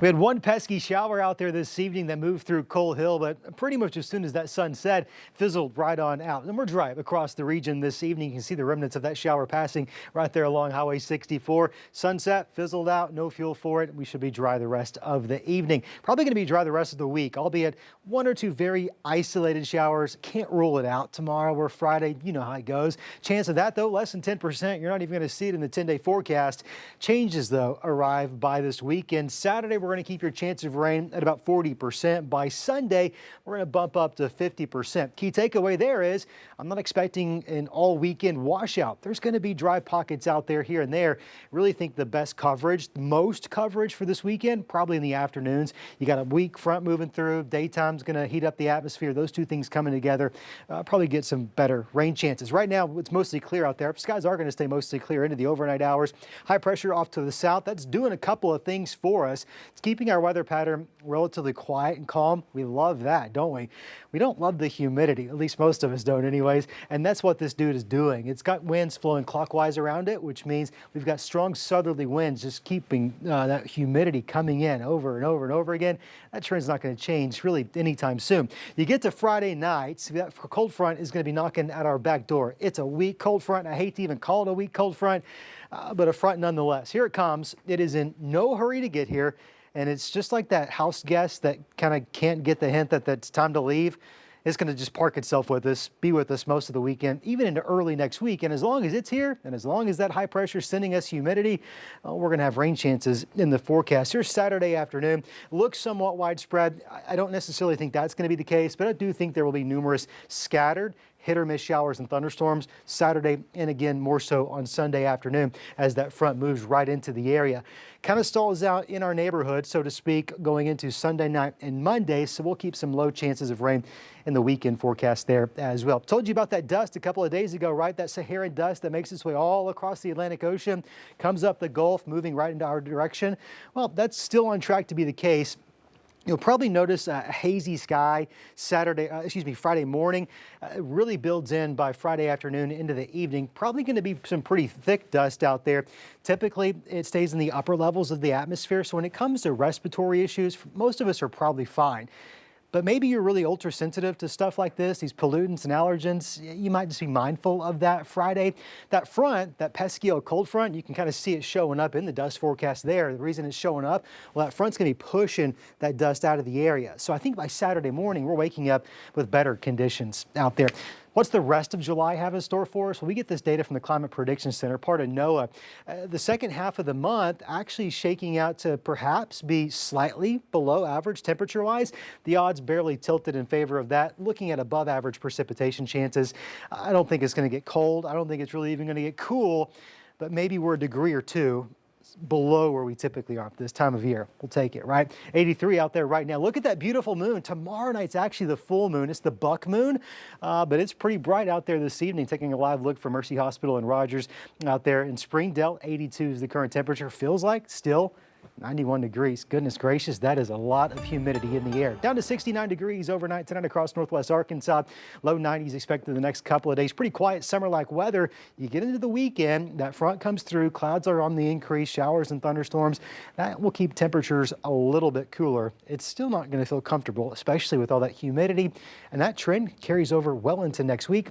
We had one pesky shower out there this evening that moved through Coal Hill, but pretty much as soon as that sun set, fizzled right on out. And we're dry across the region this evening. You can see the remnants of that shower passing right there along Highway 64. Sunset, fizzled out, no fuel for it. We should be dry the rest of the evening. Probably going to be dry the rest of the week, albeit one or two very isolated showers. Can't rule it out tomorrow or Friday. You know how it goes. Chance of that, though, less than 10%. You're not even going to see it in the 10-day forecast. Changes, though, arrive by this weekend. Saturday, we're going to keep your chance of rain at about 40%. By Sunday, we're going to bump up to 50%. Key takeaway there is I'm not expecting an all weekend washout. There's going to be dry pockets out there here and there. Really think the best coverage, most coverage for this weekend, probably in the afternoons. You got a weak front moving through. Daytime's going to heat up the atmosphere. Those two things coming together, probably get some better rain chances. Right now, it's mostly clear out there. Skies are going to stay mostly clear into the overnight hours. High pressure off to the south. That's doing a couple of things for us. It's keeping our weather pattern relatively quiet and calm. We love that, don't we? We don't love the humidity, at least most of us don't anyways, and that's what this dude is doing. It's got winds flowing clockwise around it, which means we've got strong southerly winds just keeping that humidity coming in over and over and over again. That trend's not going to change really anytime soon. You get to Friday night, that cold front is going to be knocking at our back door. It's a weak cold front. I hate to even call it a weak cold front, but a front nonetheless. Here it comes. It is in no hurry to get here. And it's just like that house guest that kind of can't get the hint that it's time to leave. It's going to just park itself with us, be with us most of the weekend, even into early next week. And as long as it's here and as long as that high pressure is sending us humidity, we're going to have rain chances in the forecast. Here's Saturday afternoon. Looks somewhat widespread. I don't necessarily think that's going to be the case, but I do think there will be numerous scattered hit or miss showers and thunderstorms Saturday and again more so on Sunday afternoon as that front moves right into the area. Kind of stalls out in our neighborhood, so to speak, going into Sunday night and Monday, so we'll keep some low chances of rain in the weekend forecast there as well. Told you about that dust a couple of days ago, right? That Saharan dust that makes its way all across the Atlantic Ocean, comes up the Gulf, moving right into our direction. Well, that's still on track to be the case. You'll probably notice a hazy sky Friday morning. It really builds in by Friday afternoon into the evening. Probably going to be some pretty thick dust out there. Typically, it stays in the upper levels of the atmosphere. So when it comes to respiratory issues, most of us are probably fine. But maybe you're really ultra sensitive to stuff like this, these pollutants and allergens. You might just be mindful of that Friday. That front, that pesky old cold front, you can kind of see it showing up in the dust forecast there. The reason it's showing up, well, that front's going to be pushing that dust out of the area. So I think by Saturday morning, we're waking up with better conditions out there. What's the rest of July have in store for us? Well, we get this data from the Climate Prediction Center, part of NOAA. The second half of the month actually shaking out to perhaps be slightly below average temperature-wise. The odds barely tilted in favor of that. Looking at above average precipitation chances, I don't think it's going to get cold. I don't think it's really even going to get cool, but maybe we're a degree or two below where we typically are this time of year. We'll take it, right? 83 out there right now. Look at that beautiful moon. Tomorrow night's actually the full moon. It's the buck moon, but it's pretty bright out there this evening. Taking a live look from Mercy Hospital in Rogers out there in Springdale. 82 is the current temperature. Feels like still 91 degrees. Goodness gracious, that is a lot of humidity in the air. Down to 69 degrees overnight tonight across northwest Arkansas. Low 90s expected the next couple of days. Pretty quiet summer-like weather. You get into the weekend, that front comes through. Clouds are on the increase, showers and thunderstorms. That will keep temperatures a little bit cooler. It's still not going to feel comfortable, especially with all that humidity. And that trend carries over well into next week.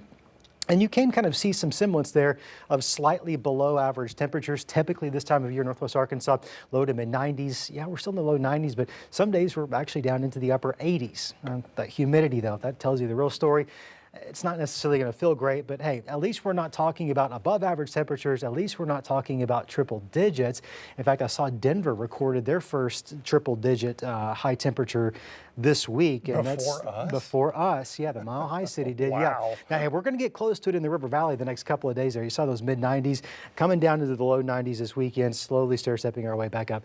And you can kind of see some semblance there of slightly below average temperatures. Typically this time of year, northwest Arkansas, low to mid 90s. Yeah, we're still in the low 90s, but some days we're actually down into the upper 80s. That humidity, though, that tells you the real story. It's not necessarily going to feel great, but hey, at least we're not talking about above average temperatures. At least we're not talking about triple digits. In fact, I saw Denver recorded their first triple digit high temperature this week. And before us. Yeah, the Mile High City did. Wow. Yeah. Now, hey, we're going to get close to it in the River Valley the next couple of days there. You saw those mid 90s coming down into the low 90s this weekend, slowly stair-stepping our way back up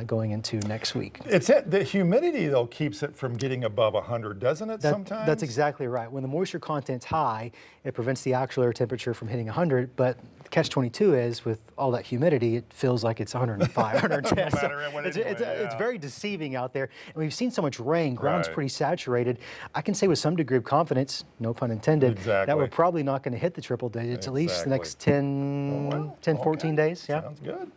going into next week. The humidity, though, keeps it from getting above 100, doesn't it, sometimes? That's exactly right. When the moisture content's high, it prevents the actual air temperature from hitting 100, but catch-22 is with all that humidity, it feels like it's 105, 110. It's very deceiving out there. And we've seen so much rain, ground's pretty saturated. I can say with some degree of confidence, no pun intended, that we're probably not going to hit the triple digits at least the next 10, 14 days. Yeah. Sounds good.